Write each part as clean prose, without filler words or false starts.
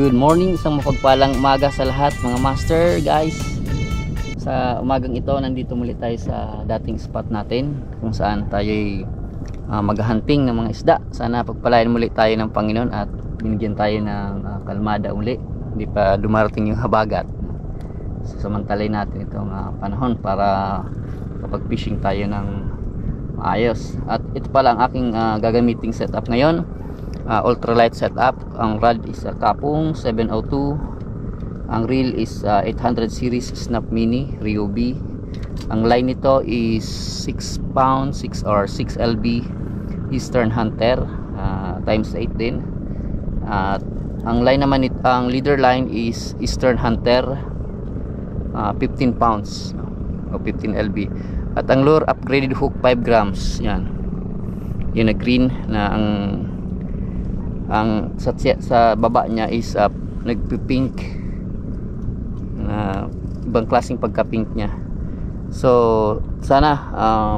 Good morning, isang mapagpalang umaga sa lahat mga master guys. Sa umagang ito, nandito muli tayo sa dating spot natin kung saan tayo maghahunting ng mga isda. Sana pagpalain muli tayo ng Panginoon at binigyan tayo ng kalmada uli. Hindi pa dumarating yung habagat. Samantalay natin itong panahon para kapag fishing tayo ng maayos. At ito pala ang aking gagamiting setup ngayon. Ultralight setup. Ang rod is Kapong 702. Ang reel is 800 series Snap Mini Ryobi. Ang line nito is 6 pound 6 or 6 lb Eastern Hunter times 8 din. Ang line naman ang leader line is Eastern Hunter 15 pounds o 15 lb. At ang lure upgraded hook 5 grams. Yan. Yun na green na ang sa baba niya is nagpi-pink na ibang klaseng pagka-pink niya. So sana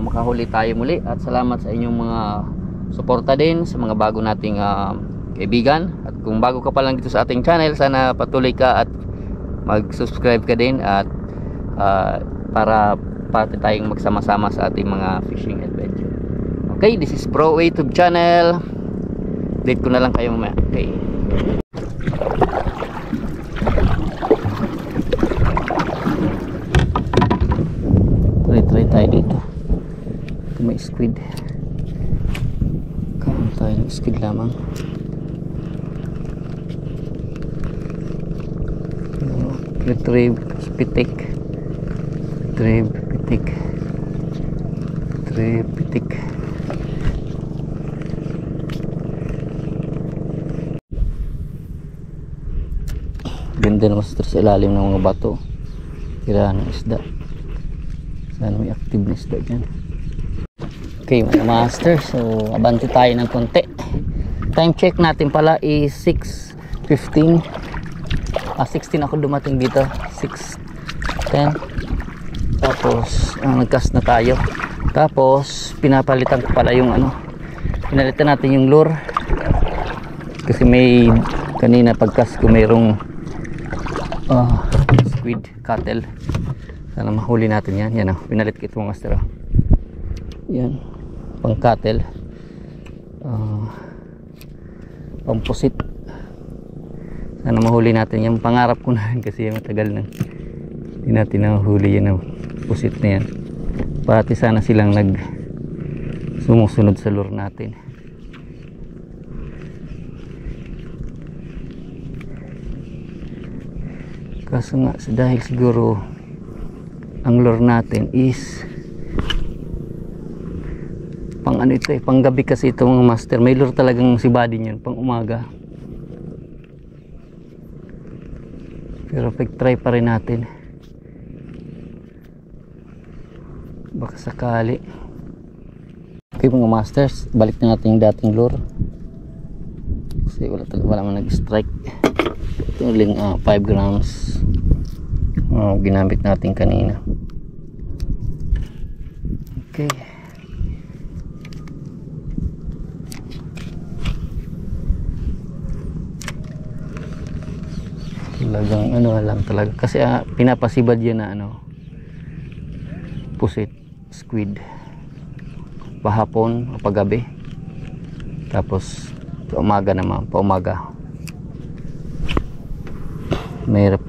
makahuli tayo muli at salamat sa inyong mga suporta din sa mga bago nating kaibigan. At kung bago ka pa lang dito sa ating channel, sana patuloy ka at mag-subscribe ka din at para pati tayong magsama-sama sa ating mga fishing adventure. Okay, this is Pro YouTube channel. Date ko na lang kayo mamaya. Okay. Try tayo dito. Ito may squid. Kain tayo ng squid lamang. Retrieve pitik. Retrieve pitik. Retrieve pitik. Ganda naman sa ilalim ng mga bato. Tirahan ng isda. Sana may active na isda dyan. Okay mga master, so abante tayo ng konti. Time check natin pala is 6:15. 16 ako dumating dito. 6:10. Tapos nagcast na tayo. Tapos pinapalitan ko pala yung pinalitan natin yung lure. Kasi may kanina pagcast ko mayroong squid cattle. Sana mahuli natin yan. Yan pinalit ko ito mga master. Yan pang cattle, pang pusit. Sana mahuli natin yan. Pangarap ko na kasi matagal na hindi natin nahuli yan pusit na yan. Pati sana silang sumusunod sa lure natin. Kaso nga dahil siguro ang lure natin is pang ito pang gabi kasi ito mga master. May lure talagang si body niyan pang umaga. Pero try pa rin natin. Baka sakali. Okay mga masters, balik na natin yung dating lure. Kasi wala man nag-strike. Ito uling 5 grams ginamit natin kanina. Okay, talagang lang talaga kasi pinapasibad yan na pusit squid pahapon o paggabi, tapos umaga naman paumaga. Mahirap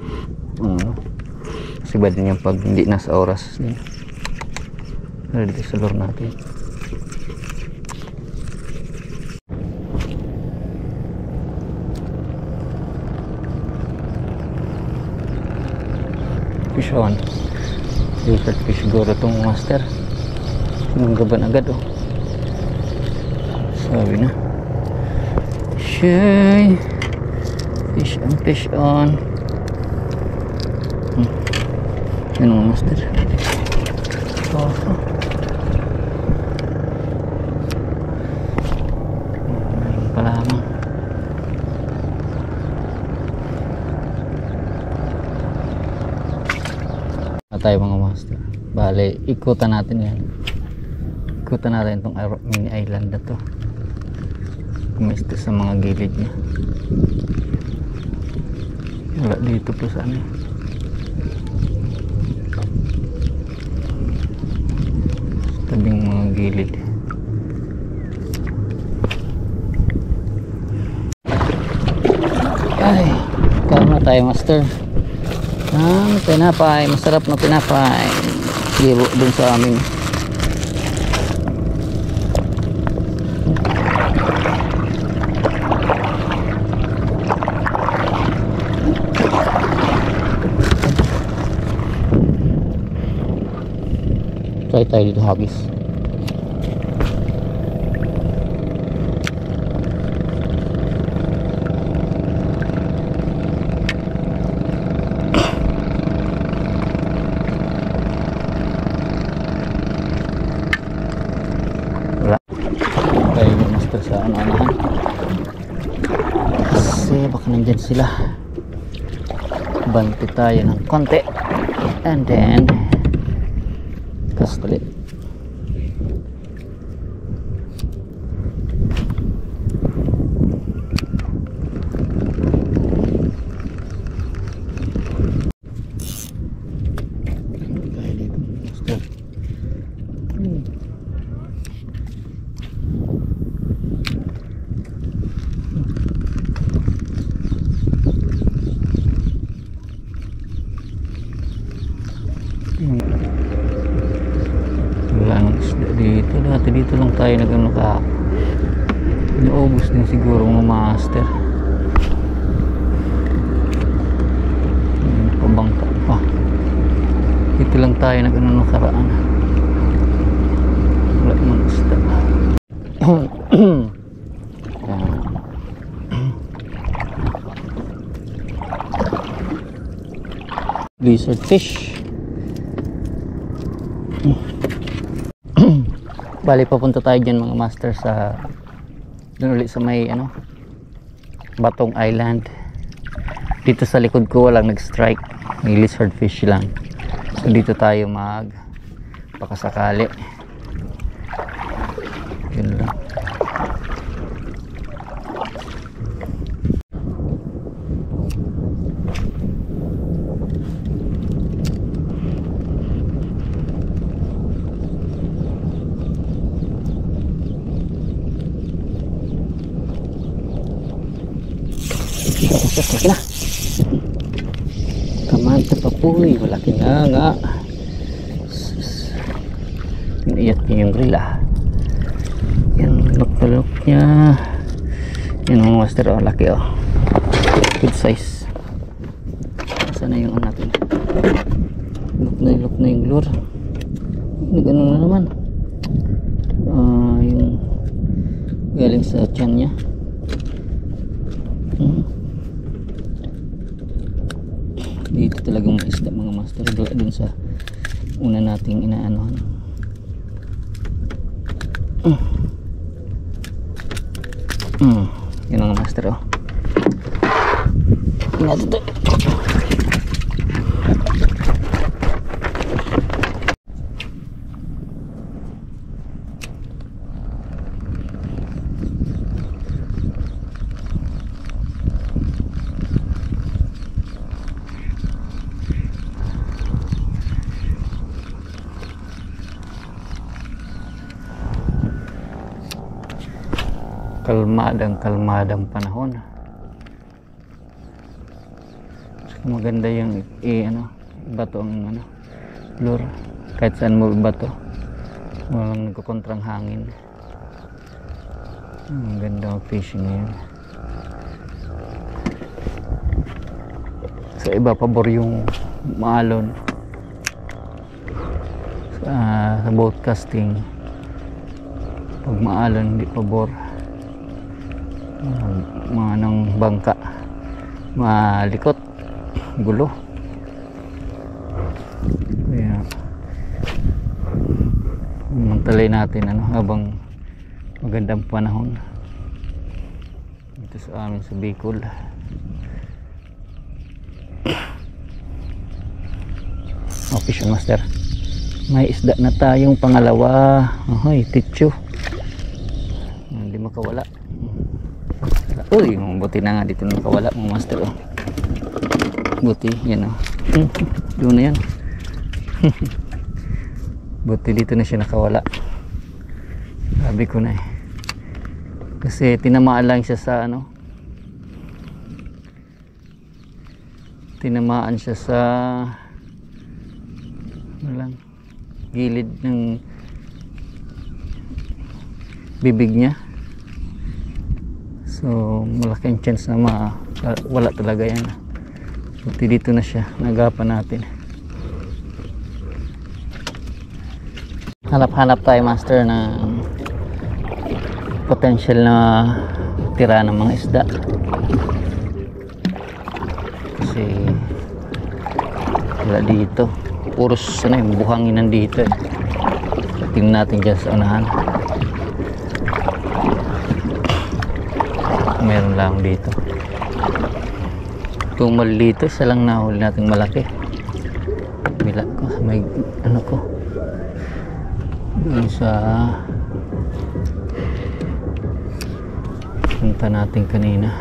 sibad niya pag hindi nasa oras din. Dito sa lure natin. Fish on. Lipat fish siguro itong master. Sinunggaban agad sabi na shay. Fish on. Yan mga master. Ayun pa lamang. Tayo mga master. Bale, ikutan natin yan. Ikutan natin itong mini island na to. Kumisto sa mga gilid niya. Wala dito po sa ano. Tabing mga gilid. Ay, kama tayo master. Ang tinapay, masarap na tinapay. Biro dun sa amin. Try tayo dito hagis. Wala tayo yung master sa ano-anahan kasi baka nandyan sila. Banti tayo ng konti and then kas ulit. Walang isda dito. Dati dito lang tayo nagano ka. Naubos din siguro mga master. Pabangka pa. Dito lang tayo nagano nakaraan. Wala naman isda. Lizard fish. Bali papunta tayo dyan mga master sa doon ulit sa may ano Batong Island. Dito sa likod ko walang nag-strike, may lizard fish lang, so dito tayo mag pakasakali. Yun lang. Laki na. Kamante pa po eh. Malaki na nga. Iyat niya yung grill ah. Yan. Look na look niya. Yan ang master oh. Laki oh. Good size. Saan na yung natin? Look na yung lure. Nag-ano na naman. Yung galing sa tiyan niya. Dito talagang isda mga master. Dun sa una nating inaanohan. Yun mga master oh. Tingnan ito. Kalmadang panahon. Maganda yung ano, bato ang ano, lure. Kahit saan mo bato, walang nagkukontrang hangin. Ang ganda ng fishing ngayon. Sa iba pabor yung maalon sa boat casting. Pag maalon hindi pabor. Mga ng bangka malikot, gulo, kaya mantalay natin ano habang magandang panahon dito sa amin sa Bicol. Fishing master, may isda na tayong pangalawa. Ahoy, titcho, hindi makawala. Uy, buti na nga dito nakawala mga master oh. Buti, yan o. Doon na yan. Buti dito na siya nakawala. Sabi ko na eh. Kasi tinamaan lang siya sa ano. Tinamaan siya sa ano lang, gilid ng bibig niya. So malaking chance na wala talaga yan. Buti dito na siya, nagapan natin. Hanap-hanap tayo master ng potential na tira ng mga isda. Kasi wala dito. Puros ano yung buhangin nandito eh. Tingnan natin dyan sa unahan. Meron lang dito. Kung mali dito, isa lang nahuli natin malaki. Bila ko, may ano ko. Doon sa punta natin kanina.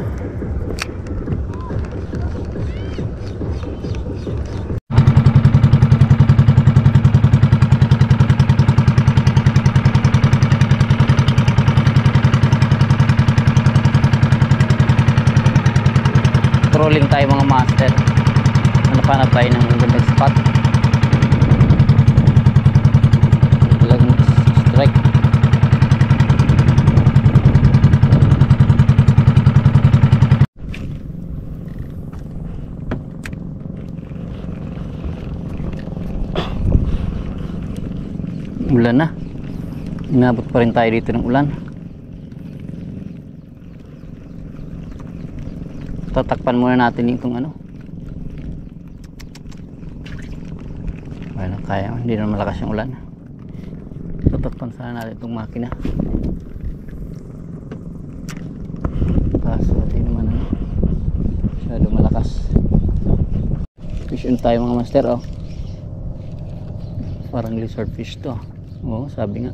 Trolling tayo mga master. Hanap-hanap tayo ng magandang spot. Talagang strike. Ulan na. Inabot pa rin tayo dito ng ulan. Tatakpan muna natin itong ano. Bueno, kaya, hindi na malakas yung ulan. Tatakpan sana natin itong makina. Kaso hindi naman ano, masyado malakas. Fish on tayo mga master oh. Parang lizard fish to. Oo, sabi nga.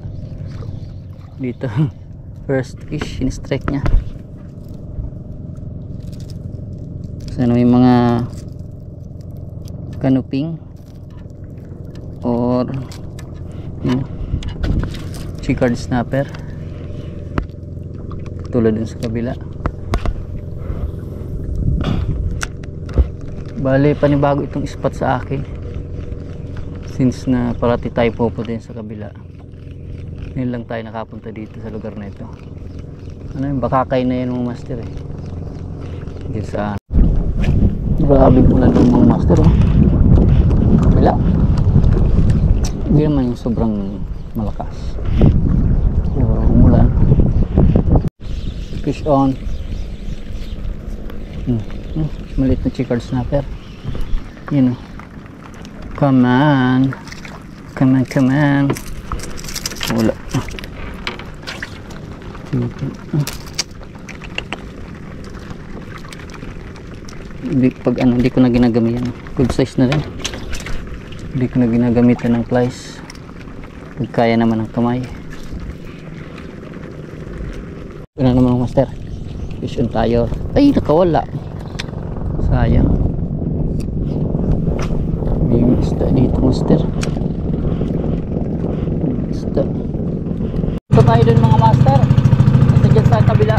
Dito first fish, in-strike niya. Sana may mga canoping or chicard snapper tulad dun sa kabila. Bale panibago itong spot sa akin since na parati tayo pupunta din sa kabila. Ngayon lang tayo nakapunta dito sa lugar na ito. Ano yung bakakay na yun mga master eh. Dito sa grabe po na doon mga master oh. Kabila hindi naman yung sobrang malakas. So umulan. Fish on. Maliit na chicard snapper. Yun oh. Come on. Come on, come on. Wala. Hindi ko na ginagamit yan. Good size na rin. Hindi ko na ginagamitan ng plies. Pag kaya naman ng kamay. Ito na naman master. Fish on tayo. Ay nakawala. Sayang. May isda dito master. Isda. Ito tayo dun mga master. Kasi dyan sa kabila.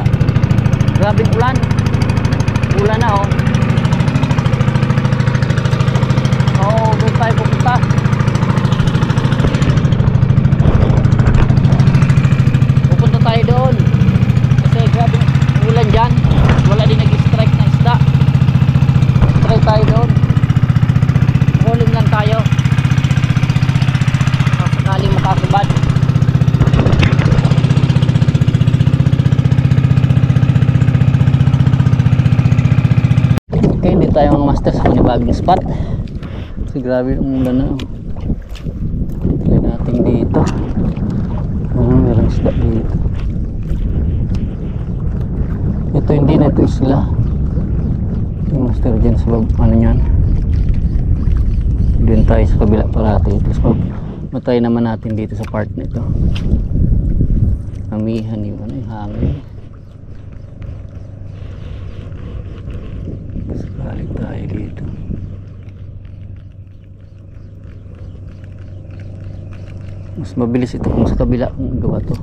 Grabing ulan. Ulan na oh. Oo, doon tayo pupunta. Pupunta tayo doon. Kasi grabe ulan dyan. Wala din nag-strike na isda. Try tayo doon. Rolling lang tayo. Sakaling makasubad. Okay, hindi tayo mga master sa panibagong spot. Kasi grabe yung ulan na oh. Try natin dito. Meron isda dito. Ito hindi na ito isla. Yung master dyan sa ano yan. Doon tayo sa kabila parati. Tapos matay naman natin dito sa part nito. Amihan yung ano yung hangin. Mas balik tayo dito. Mas mabilis ito kung sa kabila kung gawa to.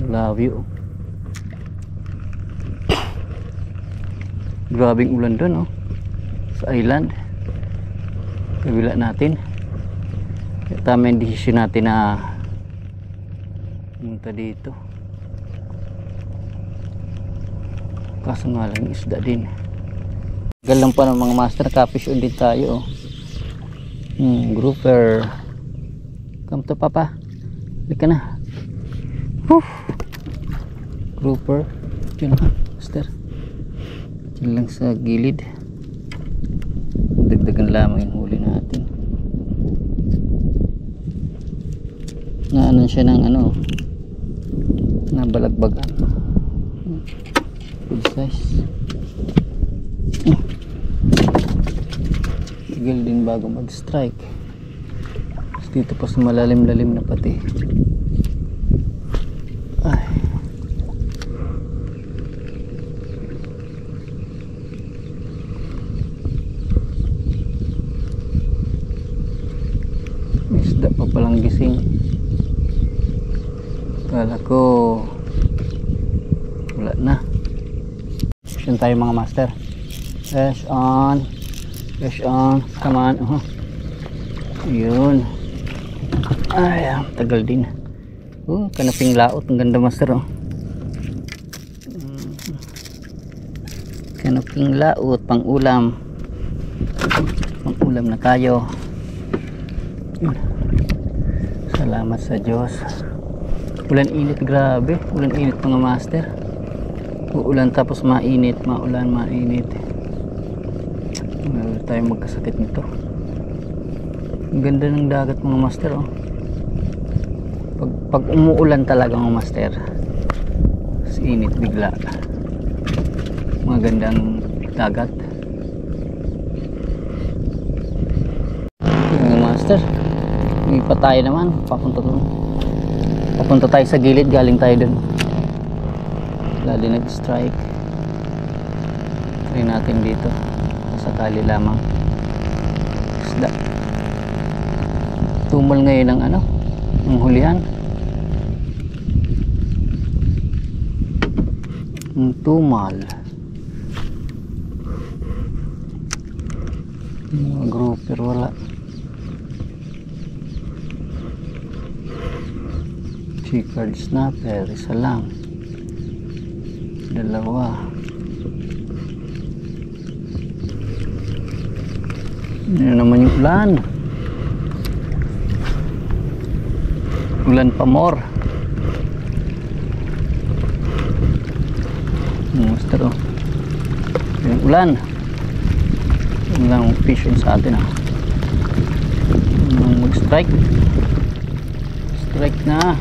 Love you. Grabing ulan doon, oh, sa island kabila natin. Kaya tama yung desisyon natin na pumunta dito. Kaso nga lang isda din. Galang pa ng mga master, kapish on din tayo, oh. Grouper. Come to papa. Halika na. Whew. Grouper. Diyan na, master. Diyan lang sa gilid. Dagdagan lamang yung huli natin. Naanon siya ng ano, nabalagbagan. Good size. Tigil din bago mag-strike. Dito pa sa malalim-lalim na pati. Ay. Isda pa palang gising. Kala ko wala na. Action tayo mga master. Fish on. Fish on. Come on. Yun. Ay, tagal din. Kanaping laot. Ang ganda master, oh. Kanaping laot. Pang ulam. Pang ulam na tayo. Salamat sa Diyos. Ulan init, grabe. Ulan init mga master. Uulan tapos mainit. Maulan, mainit. Meron tayong magkasakit nito. Ang ganda ng dagat mga master, oh. Pag umuulan talaga mga master, sa init bigla. Magandang dagat mga master. May patay naman. Papunta tayo sa gilid. Galing tayo dun. Lali nag-strike. Try natin dito. Sakali lamang. Isda. Tumal ngayon ng ano, ng hulihan. Ang tumal. Mga grouper wala. Chicard snapper, isa lang. Dalawa. Ano naman yung ulan? Ulan pa more. Master, oh. Yung ulan. Yung fishing sa atin, ah. Mag-strike. Strike na.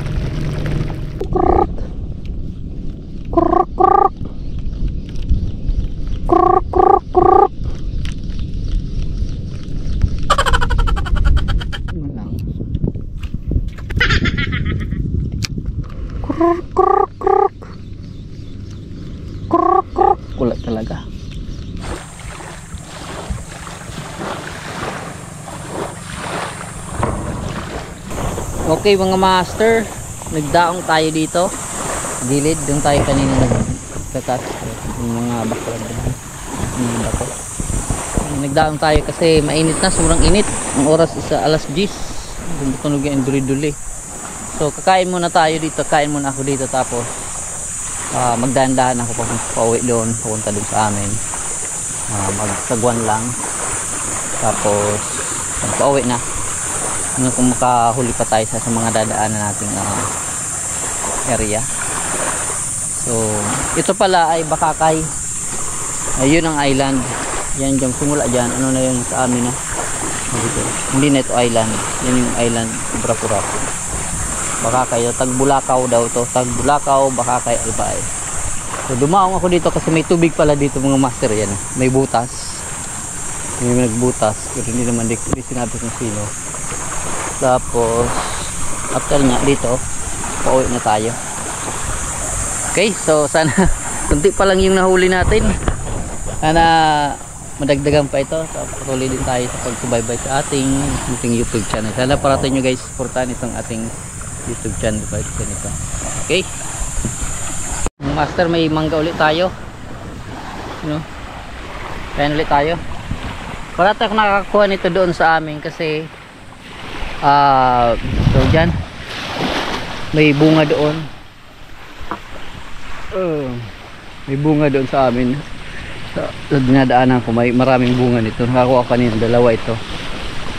Kulat talaga. Okay mga master, nagdaong tayo dito gilid. Doon tayo kanina nagkakas yung mga baklad yung bato. Nagdaong tayo kasi mainit na, sobrang init. Ang oras isa alas 10. Tunog yung duli-duli. So kakain muna tayo dito, kain muna ako dito, tapos magdahan-dahan ako pag pauwi doon, pupunta doon sa amin. Magsagwan lang, tapos pag pauwi na, kung makahuli pa tayo sa mga dadaanan nating area. So ito pala ay Bakakay. Ayun ang island. Yan dyan, simula dyan, ano na yun sa amin na dito. Hindi na ito island, yan yung island Braco-Raco. Bakakay, Tagbulakaw daw to. Tagbulakaw, Bakakay, Albay. So dumaong ako dito kasi may tubig pala dito mga master. Yan, may butas. May nagbutas, pero hindi naman di sinabi kung sino. Tapos after nya dito, pauwi na tayo. Okay, so sana kunti pa lang yung nahuli natin. Sana madagdagan pa ito. So, patuloy din tayo sa pagsubaybay sa ating YouTube channel. Sana parating nyo guys, supportahan itong ating YouTube channel pa ito. Okay, master, may mangga ulit tayo, kaya ulit tayo. Wala tayong nakakakuha nito doon sa amin kasi so dyan may bunga doon, may bunga doon sa amin sa dinadaanan ko. May maraming bunga nito. Nakakuha kanina, dalawa ito.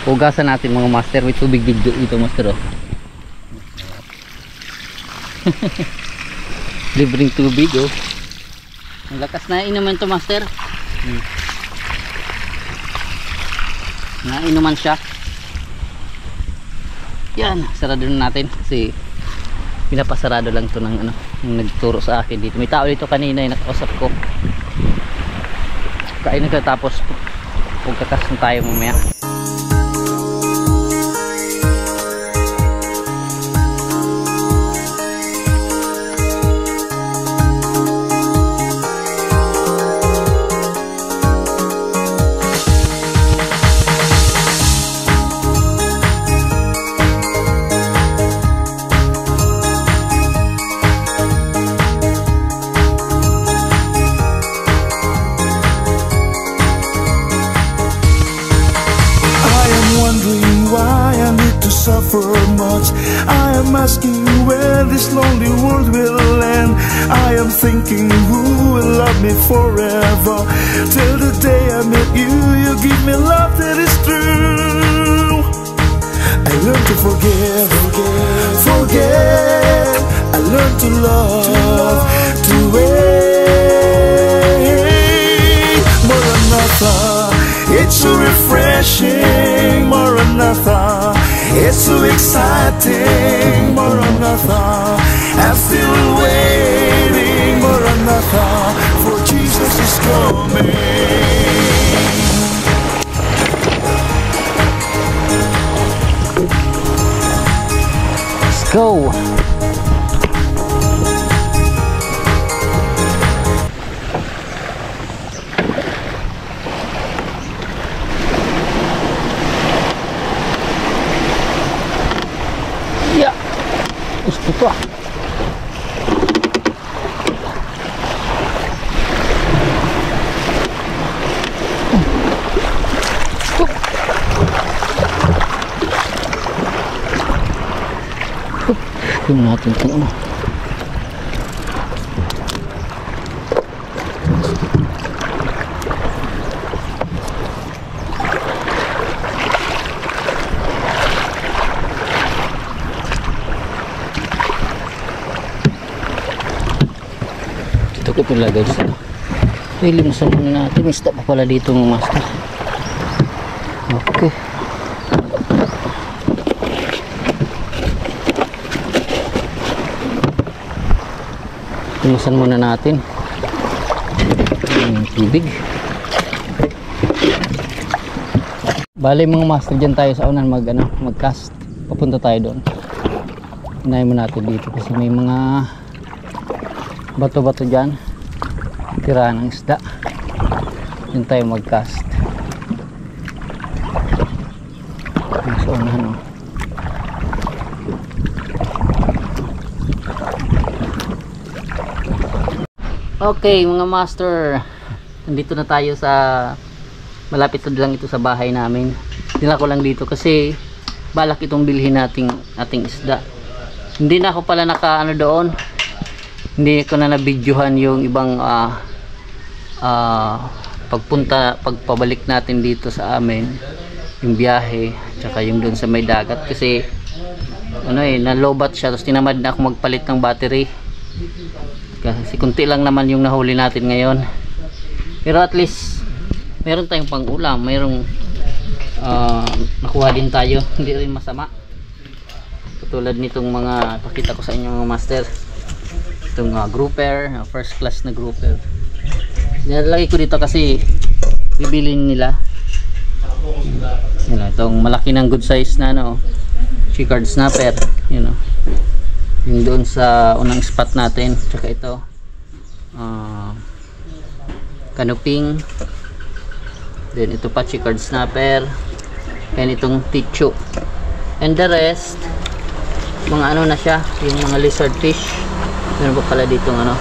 Hugasan natin mga master. May tubig dito master, oh. Libreng tubig, oh. Ang lakas na inuman to master. Nainuman siya. Yan, sarado na natin kasi pinapasarado lang to ng yung nagturo sa akin dito. May tao dito kanina yung nakausap ko. Kain na tapos pagkakas na tayo mamaya. Suffer much. I am asking where this lonely world will end. I am thinking who will love me forever. Till the day I met you, you give me love that is true. I learned to forgive, forget. I learned to love, to wait. Maranatha, it's so refreshing. Maranatha, it's so exciting. Maranatha, I'm still waiting. Maranatha, for Jesus is coming. Let's go. Gusto ko. Tingnan natin kung ano. Ito pala guys, ilimusan muna natin. May stop pa pala dito mga master. Okay, ilimusan muna natin yung tubig. Bale mga master, dyan tayo sa unan mag-cast. Papunta tayo doon. Hinayin mo natin dito kasi may mga bato-bato dyan, tira ng isda. Yun tayo mag-cast. Nasa unahan, oh. Okay mga master, nandito na tayo sa malapit lang ito sa bahay namin. Dinala ko lang dito kasi balak itong bilhin ating isda. Hindi na ako pala naka doon. Hindi ko na na-videohan yung ibang pagpabalik natin dito sa amin, yung biyahe, tsaka yung doon sa may dagat kasi nalobat siya, tapos tinamad na ako magpalit ng battery kasi kunti lang naman yung nahuli natin ngayon. Pero at least meron tayong pang ulam, mayroong nakuha din tayo, hindi rin masama. Katulad nitong mga pakita ko sa inyo mga master, itong grouper, first class na grouper. Nilalagay ko dito kasi bibilin nila. Itong malaki ng good size na chicard snapper, yung doon sa unang spot natin. Tsaka ito canoping, Then ito pa checkered snapper. And itong ticho. And the rest, mga ano na siya, yung mga lizard fish. Meron pa pala ditong ano,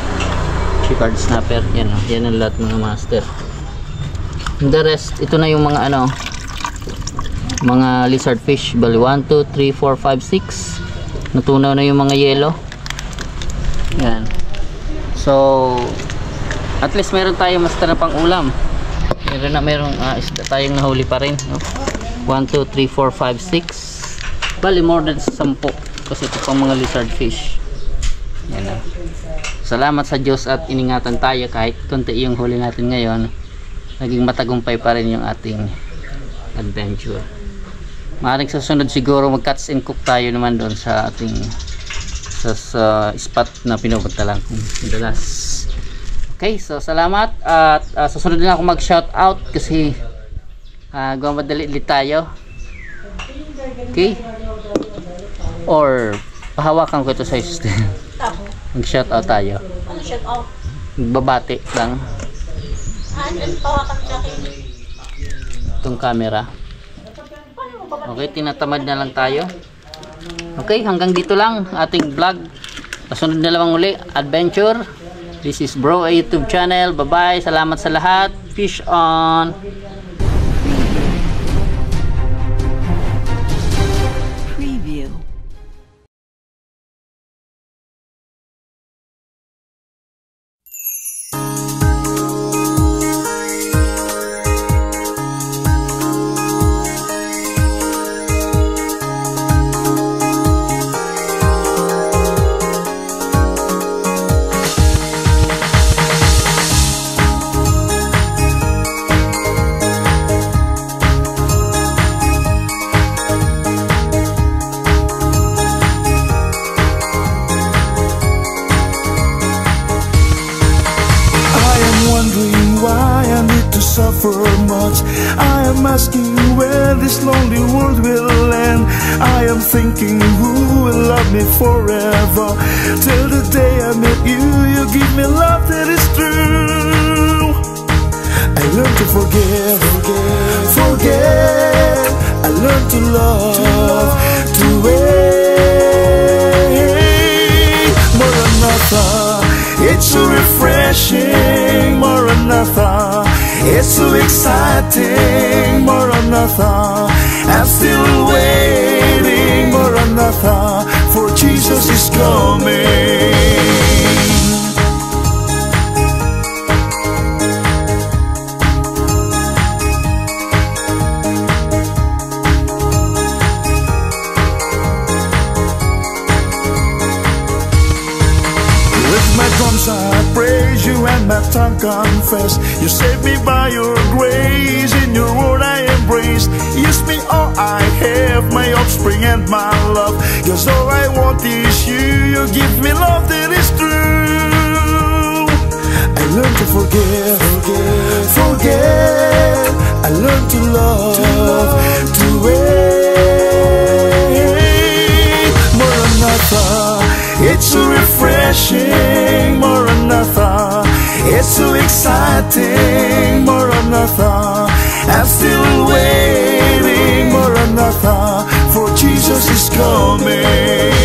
checkered snapper. Yan o, yan ang lahat mga master. And the rest, ito na yung mga ano, mga lizard fish. Bali 1, 2, 3, 4, 5, 6. Natunaw na yung mga yellow. Yan. So, at least meron tayo master na pang ulam. Merong isda tayong nahuli pa rin, no? 1, 2, 3, 4, 5, 6. Bali more than 10 kasi ito pang mga lizard fish. Yan na. Salamat sa Diyos at iningatan tayo kahit konti yung huli natin ngayon. Naging matagumpay pa rin yung ating adventure. Maaaring sa sunod siguro mag catch and cook tayo naman doon sa ating sa spot na pinupunta lang kung madalas. Okay, so salamat at sa sunod na ako mag shout out kasi gumadali tayo. Okay, or pahawakan ko ito sa system. Mag shout out tayo. Ano shout out? Babati lang Ano pawakan sa akin? itong camera. Okay, tinatamad na lang tayo. Okay, hanggang dito lang ating vlog. Kasunod na lamang uli, adventure. This is Bro A YouTube channel. Bye bye, salamat sa lahat. Fish on. Preview. Suffer much. I am asking where this lonely world will end. I am thinking who will love me forever. Till the day I met you, you give me love that is true. I learned to forget. I learned to love, to wait. Maranatha, it's so refreshing. Maranatha, it's so exciting. Maranatha, I'm still waiting. Maranatha, for Jesus is coming. I praise you and my tongue confess. You saved me by your grace. In your word I embrace. Use me all I have, my offspring and my love. Cause all I want is you. You give me love that is true. I learn to forget. I learn to love, to wait. Maranatha, it's so refreshing. Maranatha, it's so exciting. Maranatha, I'm still waiting. Maranatha, for Jesus is coming.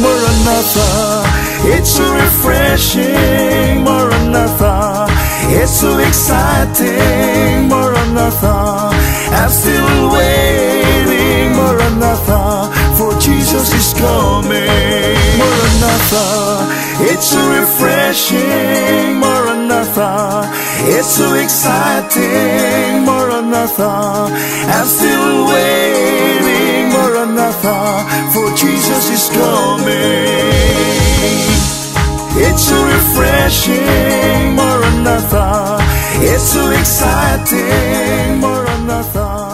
Maranatha, it's so refreshing. Maranatha, it's so exciting. Maranatha, I'm still waiting. Maranatha, for Jesus is coming. Maranatha, it's so refreshing. Maranatha, it's so exciting. Maranatha, I'm still waiting. Maranatha, for Jesus is coming. It's so refreshing. Maranatha, it's so exciting. Maranatha.